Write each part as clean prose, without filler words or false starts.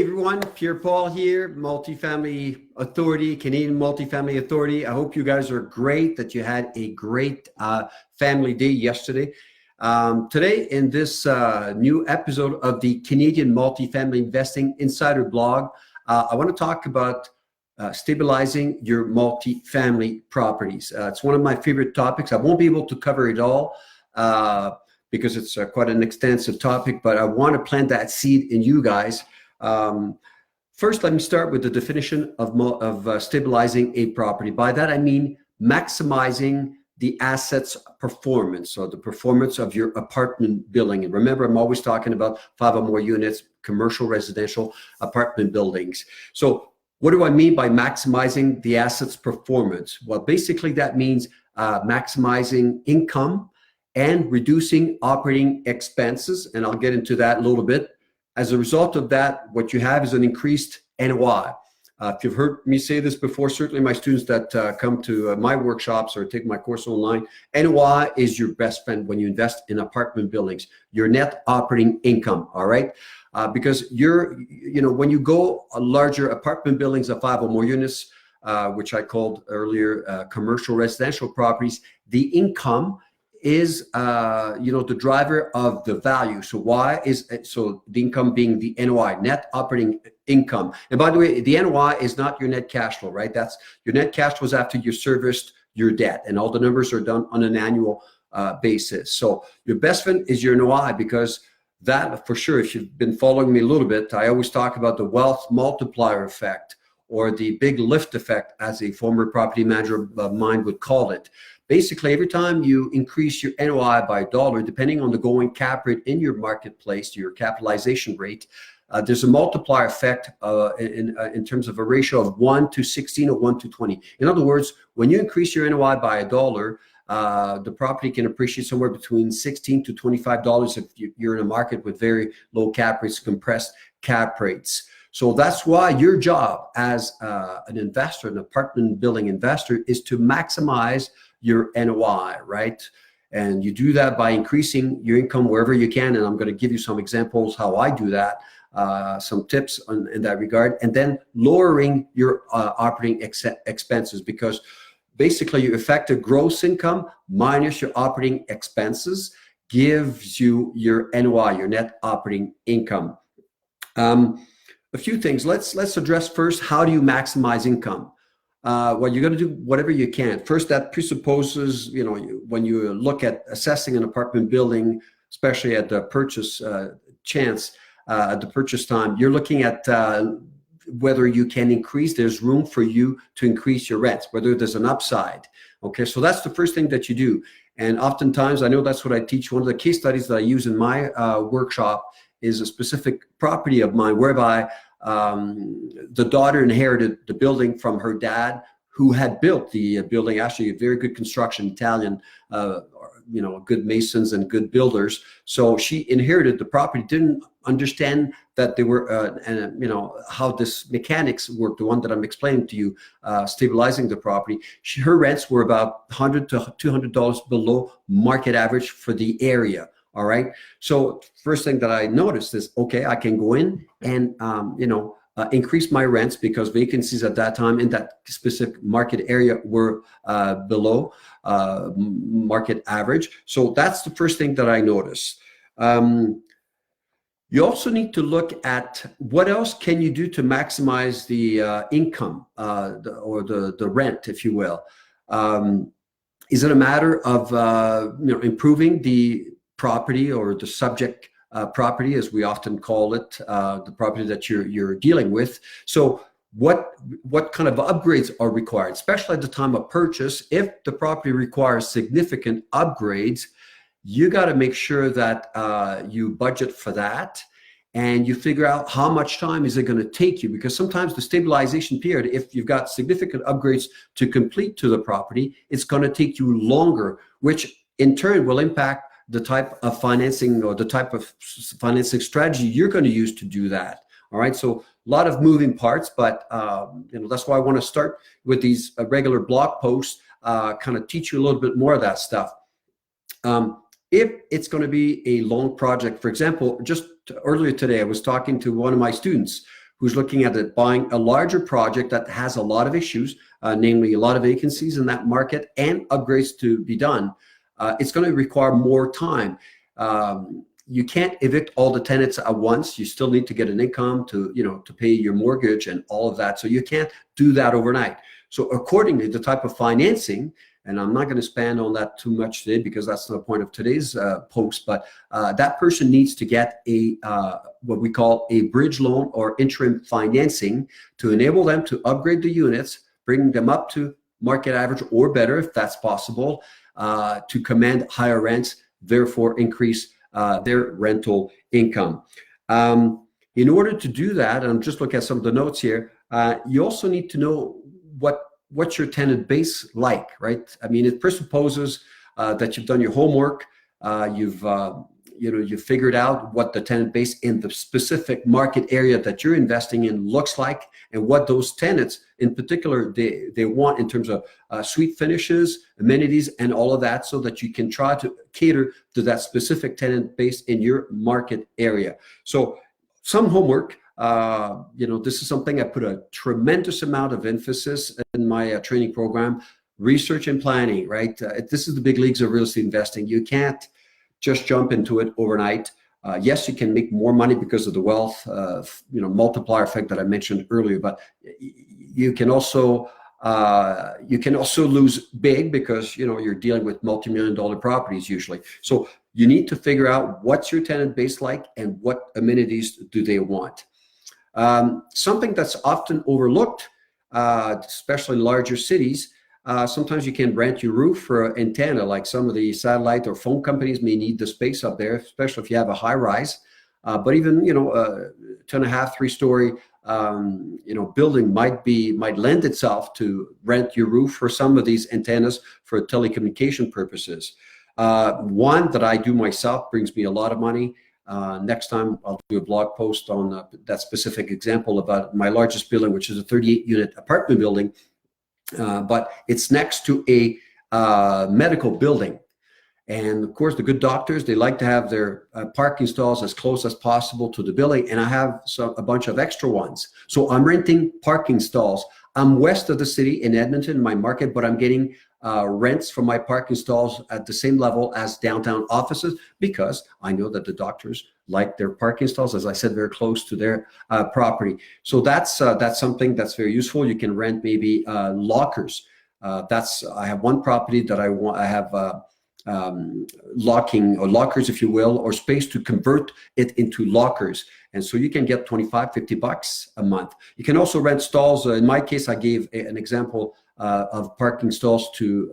Hey everyone, Pierre-Paul here, Multifamily Authority, Canadian Multifamily Authority. I hope you guys are great, that you had a great family day yesterday. Today in this new episode of the Canadian Multifamily Investing Insider blog, I want to talk about stabilizing your multifamily properties. It's one of my favorite topics. I won't be able to cover it all because it's quite an extensive topic, but I want to plant that seed in you guys. First, let me start with the definition of stabilizing a property. By that, I mean maximizing the asset's performance, or the performance of your apartment building. And remember, I'm always talking about 5 or more units, commercial, residential apartment buildings. So what do I mean by maximizing the asset's performance? Well, basically that means maximizing income and reducing operating expenses. And I'll get into that a little bit. As a result of that, what you have is an increased NOI. If you've heard me say this before, certainly my students that come to my workshops or take my course online, NOI is your best friend when you invest in apartment buildings, your net operating income, all right? Because when you go larger apartment buildings of 5 or more units, which I called earlier commercial residential properties, the income is the driver of the value. So the income being the NOI, net operating income. And by the way, the NOI is not your net cash flow, right? That's your net cash flow after you serviced your debt, and all the numbers are done on an annual basis. So your best friend is your NOI, because that, for sure, if you've been following me a little bit, I always talk about the wealth multiplier effect, or the big lift effect, as a former property manager of mine would call it. Basically, every time you increase your NOI by $1, depending on the going cap rate in your marketplace, your capitalization rate, there's a multiplier effect in terms of a ratio of 1 to 16 or 1 to 20. In other words, when you increase your NOI by $1, the property can appreciate somewhere between $16 to $25 if you're in a market with very low cap rates, compressed cap rates. So that's why your job as an investor, an apartment building investor, is to maximize your NOI, right? And you do that by increasing your income wherever you can. And I'm going to give you some examples how I do that, some tips in that regard, and then lowering your operating expenses, because basically your effective gross income minus your operating expenses gives you your NOI, your net operating income. A few things. Let's address first, how do you maximize income? Well, you're going to do whatever you can. First, that presupposes, when you look at assessing an apartment building, especially at the purchase at the purchase time, you're looking at whether you can increase, there's room for you to increase your rents, whether there's an upside. Okay, so that's the first thing that you do. And oftentimes, I know that's what I teach. One of the case studies that I use in my workshop is a specific property of mine whereby the daughter inherited the building from her dad, who had built the building, actually a very good construction, Italian, good masons and good builders. So she inherited the property, didn't understand that they were, how this mechanics worked, the one that I'm explaining to you, stabilizing the property. Her rents were about $100 to $200 below market average for the area. All right. So first thing that I noticed is, okay, I can go in and, increase my rents, because vacancies at that time in that specific market area were below market average. So that's the first thing that I noticed. You also need to look at what else can you do to maximize the income or the rent, if you will. Is it a matter of improving the property, or the subject property, as we often call it, the property that you're dealing with? So what kind of upgrades are required, especially at the time of purchase? If the property requires significant upgrades, you got to make sure that you budget for that, and you figure out how much time is it going to take you, because sometimes the stabilization period, if you've got significant upgrades to complete to the property, it's going to take you longer, which in turn will impact the type of financing, or the type of financing strategy you're going to use to do that. All right. So a lot of moving parts, but that's why I want to start with these regular blog posts, kind of teach you a little bit more of that stuff. If it's going to be a long project, for example, just earlier today, I was talking to one of my students who's looking at it, buying a larger project that has a lot of issues, namely a lot of vacancies in that market and upgrades to be done, it's going to require more time. You can't evict all the tenants at once. You still need to get an income to, to pay your mortgage and all of that. So you can't do that overnight. So accordingly, the type of financing, and I'm not going to expand on that too much today because that's not the point of today's post, but that person needs to get a what we call a bridge loan or interim financing to enable them to upgrade the units, bring them up to market average or better if that's possible, to command higher rents, therefore increase their rental income. In order to do that, and I'm just looking at some of the notes here, you also need to know what's your tenant base like, right? I mean, it presupposes that you've done your homework, you've figured out what the tenant base in the specific market area that you're investing in looks like, and what those tenants in particular they want in terms of suite finishes, amenities, and all of that, so that you can try to cater to that specific tenant base in your market area. So some homework. This is something I put a tremendous amount of emphasis in my training program. Research and planning, right? This is the big leagues of real estate investing. You can't just jump into it overnight. Yes, you can make more money because of the wealth, multiplier effect that I mentioned earlier, but you can also lose big because you're dealing with multi-million-dollar properties usually. So you need to figure out what's your tenant base like and what amenities do they want. Something that's often overlooked, especially in larger cities. Sometimes you can rent your roof for an antenna, like some of the satellite or phone companies may need the space up there, especially if you have a high rise. But even 2.5, 3-story building might lend itself to rent your roof for some of these antennas for telecommunication purposes. One that I do myself brings me a lot of money. Next time I'll do a blog post on that specific example about my largest building, which is a 38-unit apartment building. But it's next to a medical building. And of course, the good doctors, they like to have their parking stalls as close as possible to the building. And I have a bunch of extra ones. So I'm renting parking stalls. I'm west of the city in Edmonton, my market, but I'm getting rents from my parking stalls at the same level as downtown offices, because I know that the doctors like their parking stalls, as I said, very close to their property. So that's something that's very useful. You can rent maybe lockers. I have one property that I have locking or lockers, if you will, or space to convert it into lockers. And so you can get $25-50 a month. You can also rent stalls. In my case, I gave an example of parking stalls to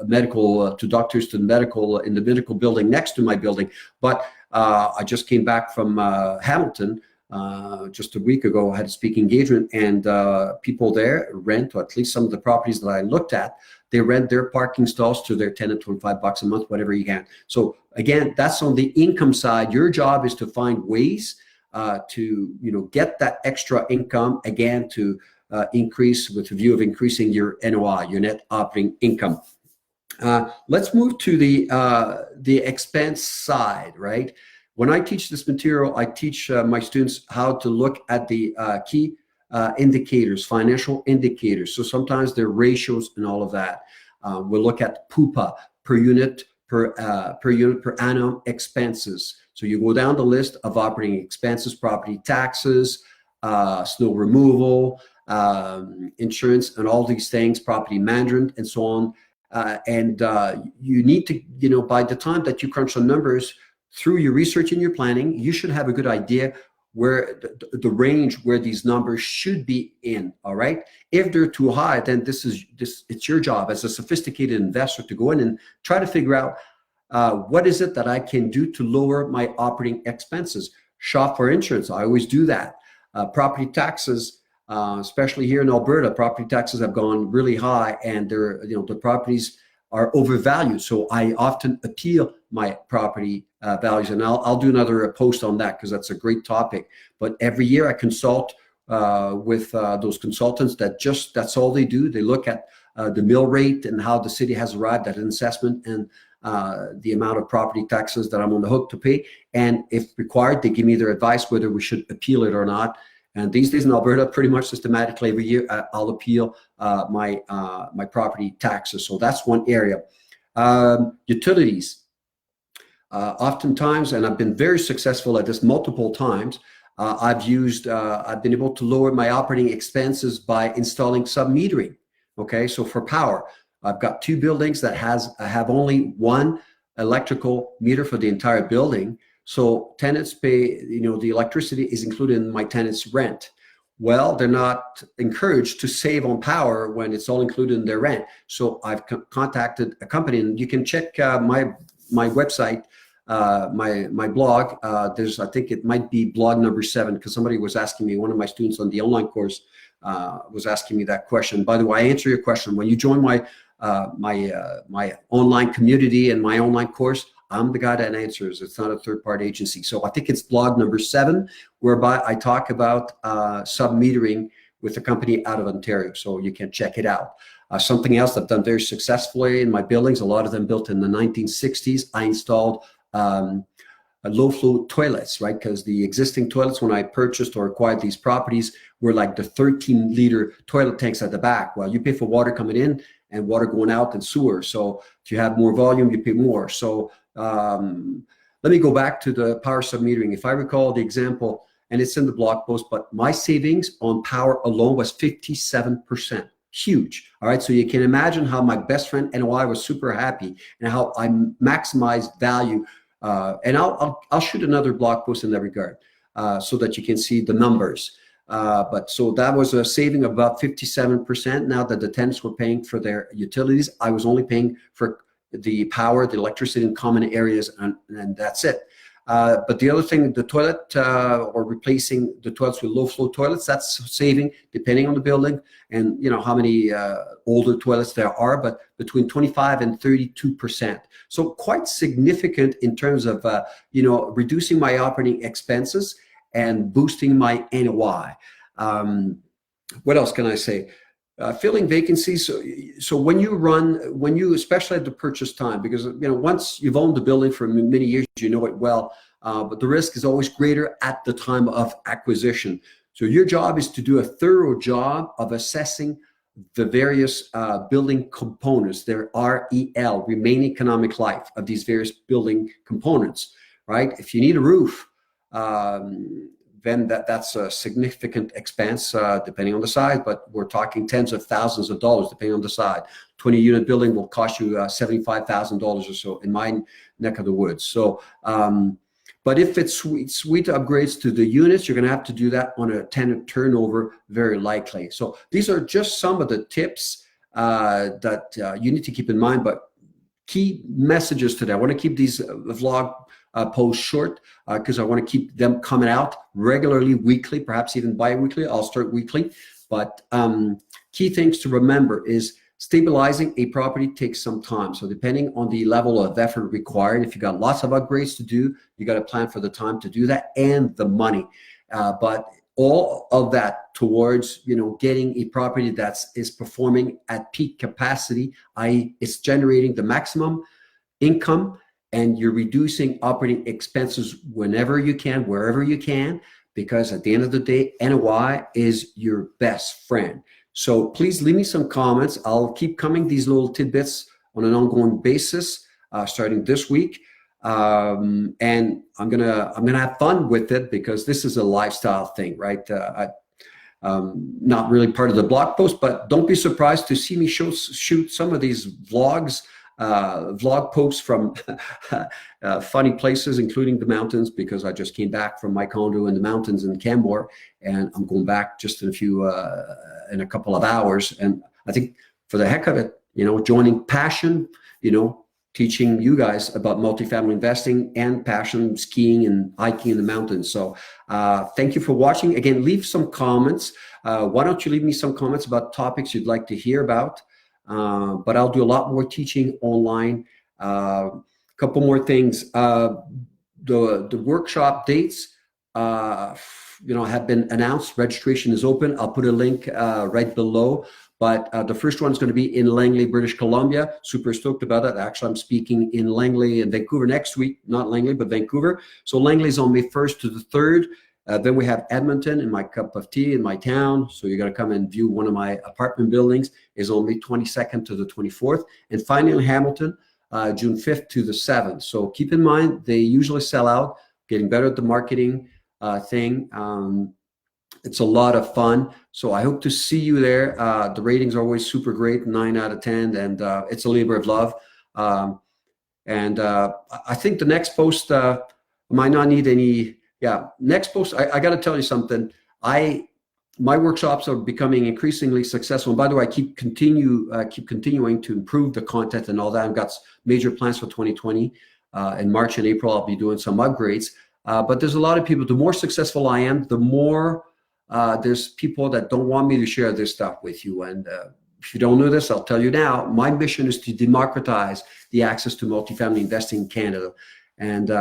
medical, to doctors, to medical, in the medical building next to my building. But I just came back from Hamilton just a week ago. I had a speaking engagement, and people there rent, or at least some of the properties that I looked at, they rent their parking stalls to their tenant $25 a month, whatever you can. So again, that's on the income side. Your job is to find ways to get that extra income, again, to increase with the view of increasing your NOI, your net operating income. Let's move to the expense side, right? When I teach this material, I teach my students how to look at the key indicators, financial indicators. So sometimes they're ratios and all of that. We'll look at PUPA, per unit per annum expenses. So you go down the list of operating expenses, property taxes, snow removal, insurance, and all these things, property management, and so on. And you need to, by the time that you crunch the numbers through your research and your planning, you should have a good idea where the range where these numbers should be in. All right. If they're too high, then it's your job as a sophisticated investor to go in and try to figure out what is it that I can do to lower my operating expenses. Shop for insurance. I always do that. Property taxes. Especially here in Alberta, property taxes have gone really high, and the properties are overvalued. So I often appeal my property values, and I'll do another post on that because that's a great topic. But every year I consult with those consultants that's all they do. They look at the mill rate and how the city has arrived at an assessment and the amount of property taxes that I'm on the hook to pay. And if required, they give me their advice whether we should appeal it or not. And these days in Alberta, pretty much systematically every year, I'll appeal my property taxes. So that's one area. Utilities. Oftentimes, and I've been very successful at this multiple times, I've been able to lower my operating expenses by installing sub-metering. Okay, so for power, I've got 2 buildings that have only one electrical meter for the entire building. So tenants pay, the electricity is included in my tenants' rent. Well, they're not encouraged to save on power when it's all included in their rent. So I've contacted a company, and you can check my website, my blog. I think it might be blog number 7, because somebody was asking me, one of my students on the online course was asking me that question. By the way, I answer your question. When you join my online community and my online course, I'm the guy that answers. It's not a third-party agency. So I think it's blog number 7, whereby I talk about sub-metering with a company out of Ontario. So you can check it out. Something else I've done very successfully in my buildings, a lot of them built in the 1960s, I installed low-flow toilets, right? Because the existing toilets, when I purchased or acquired these properties, were like the 13-liter toilet tanks at the back. Well, you pay for water coming in and water going out and sewer. So if you have more volume, you pay more. So let me go back to the power sub-metering. If I recall the example, and it's in the blog post, but my savings on power alone was 57%. Huge. All right. So you can imagine how my best friend NOI was super happy, and how I maximized value. And I'll shoot another blog post in that regard, so that you can see the numbers. But so that was a saving of about 57%. Now that the tenants were paying for their utilities, I was only paying for the power, the electricity in common areas, and that's it. But the other thing, the toilet, or replacing the toilets with low-flow toilets, that's saving, depending on the building and how many older toilets there are, but between 25 and 32%. So quite significant in terms of reducing my operating expenses and boosting my NOI. What else can I say? Filling vacancies. So when you, especially at the purchase time, because once you've owned the building for many years, you know it well, but the risk is always greater at the time of acquisition. So your job is to do a thorough job of assessing the various building components, their REL, remaining economic life of these various building components, right? If you need a roof, then that's a significant expense, depending on the size, but we're talking tens of thousands of dollars, depending on the size. 20-unit building will cost you $75,000 or so in my neck of the woods. So, but if it's suite upgrades to the units, you're going to have to do that on a tenant turnover, very likely. So these are just some of the tips that you need to keep in mind, but key messages today. I want to keep these vlog posts short, because I want to keep them coming out regularly, weekly, perhaps even bi-weekly. I'll start weekly. But key things to remember is stabilizing a property takes some time. So depending on the level of effort required, if you got lots of upgrades to do, you got to plan for the time to do that and the money. But all of that towards getting a property that is performing at peak capacity, i.e. it's generating the maximum income, and you're reducing operating expenses whenever you can, wherever you can, because at the end of the day, NOI is your best friend. So please leave me some comments. I'll keep coming these little tidbits on an ongoing basis, starting this week. And I'm gonna have fun with it, because this is a lifestyle thing, right? Not really part of the blog post, but don't be surprised to see me shoot some of these vlog posts from funny places, including the mountains, because I just came back from my condo in the mountains in Canmore, and I'm going back just in a couple of hours. And I think for the heck of it, joining passion, teaching you guys about multifamily investing, and passion skiing and hiking in the mountains. So thank you for watching. Again, leave some comments. Why don't you leave me some comments about topics you'd like to hear about? But I'll do a lot more teaching online. Couple more things. The workshop dates, have been announced. Registration is open. I'll put a link right below. But the first one is going to be in Langley, British Columbia. Super stoked about it. Actually, I'm speaking in Langley and Vancouver next week. Not Langley, but Vancouver. So Langley is on May 1st to the 3rd. Then we have Edmonton in my cup of tea in my town. So you're going to come and view one of my apartment buildings. Is on May 22nd to the 24th. And finally, Hamilton, June 5th to the 7th. So keep in mind, they usually sell out, getting better at the marketing thing. It's a lot of fun. So I hope to see you there. The ratings are always super great, 9 out of 10, and it's a labor of love. And I think the next post might not need any. Yeah, next post. I got to tell you something. My workshops are becoming increasingly successful. And by the way, I keep continuing to improve the content and all that. I've got major plans for 2020. In March and April, I'll be doing some upgrades. But there's a lot of people. The more successful I am, the more there's people that don't want me to share this stuff with you. And if you don't know this, I'll tell you now. My mission is to democratize the access to multifamily investing in Canada. And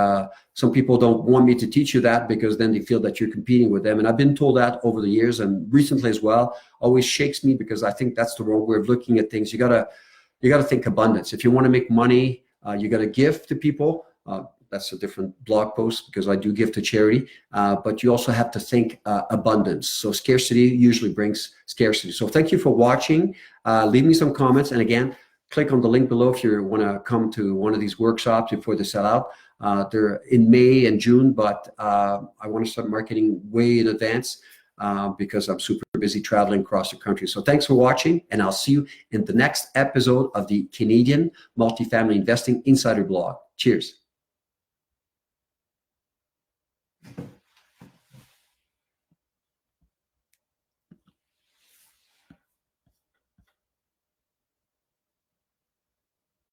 some people don't want me to teach you that because then they feel that you're competing with them. And I've been told that over the years and recently as well. Always shakes me because I think that's the wrong way of looking at things. You gotta think abundance. If you want to make money, you got to give to people. That's a different blog post because I do give to charity. But you also have to think abundance. So scarcity usually brings scarcity. So thank you for watching. Leave me some comments. And again, click on the link below if you want to come to one of these workshops before they sell out. They're in May and June, but I want to start marketing way in advance because I'm super busy traveling across the country. So thanks for watching, and I'll see you in the next episode of the Canadian Multifamily Investing Insider Blog. Cheers.